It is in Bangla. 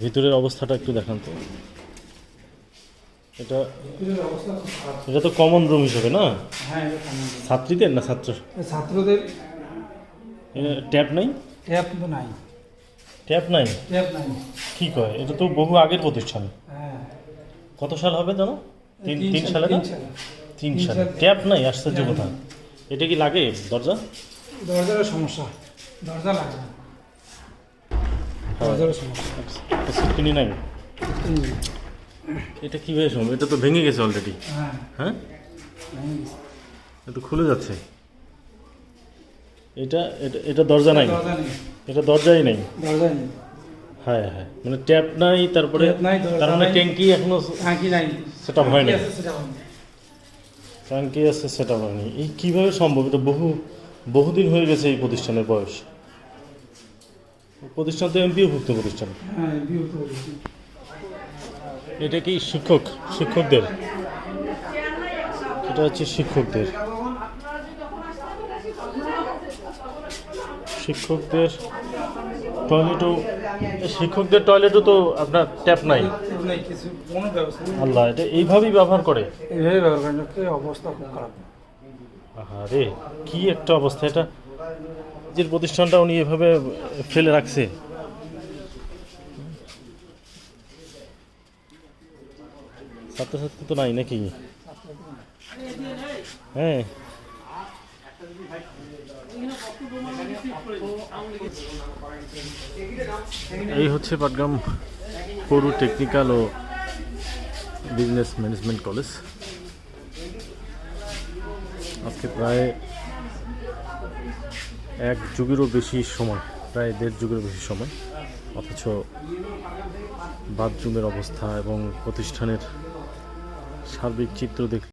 ভিতরের অবস্থাটা একটু দেখান তো। এটা এটা তো কমন রুম হিসেবে না? হ্যাঁ, ছাত্রীদের না ছাত্র? ছাত্রদের ট্যাপ নাই? ট্যাপ তো নাই। ট্যাপ নাই? ট্যাপ নাই। কি কয়, এটা তো বহু আগের প্রতিষ্ঠান। হ্যাঁ, কত সাল হবে জানো? তিন সালে না? 3 সালে সালে। ট্যাপ নাই, আশ্চর্য কথা। এটা কি লাগে দরজা? দরজার সমস্যা, দরজা লাগে না। দরজার সমস্যা কিনি নাই। এটা কীভাবে সম্ভব? এটা তো ভেঙে গেছে অলরেডি। হ্যাঁ, হ্যাঁ, এটা খুলে যাচ্ছে। এটা এটা এটা দরজা নাই, দরজা নেই, এটা দরজাই নেই। দরজা নেই, হ্যাঁ হ্যাঁ, মানে ট্যাপ নাই, তারপরে ট্যাপ নাই, দরজা তার মানে নাই। ট্যাঙ্কি এখনো টাঙ্কি নাই, সেটআপ হয়নি। টাঙ্কি আছে, সেটা হয়নি। ট্যাঙ্কি আছে, সেটআপ হয়নি। এই কীভাবে সম্ভব? এটা বহুদিন হয়ে গেছে এই প্রতিষ্ঠানের বয়স। প্রতিষ্ঠান তো এমপিওভুক্ত প্রতিষ্ঠান। হ্যাঁ, বিরক্ত হয়েছি। এটা কি শিক্ষকদের? এটা হচ্ছে শিক্ষকদের টয়লেটও, শিক্ষকদের টয়লেটও তো আপনার ট্যাপ নাই। ট্যাপ নাই, কিছু কোনো ব্যবস্থা নেই। আল্লাহ, এটা এইভাবেই ব্যবহার করে? এইভাবে ব্যবহার করেন, অবস্থা খুব খারাপ। আরে কি একটা অবস্থা! এটা যে প্রতিষ্ঠানটা উনি এভাবে ফেলে রাখছে। ছাত্রছাত্রী তো নাই নাকি? হ্যাঁ, এই হচ্ছে পাটগ্রাম পৌর টেকনিক্যাল ও বিজনেস ম্যানেজমেন্ট কলেজ। আজকে প্রায় 1 যুগেরও বেশি সময়, প্রায় 1.5 যুগেরও বেশি সময়, অথচ বাথরুমের অবস্থা এবং প্রতিষ্ঠানের সার্বিক চিত্র দেখলে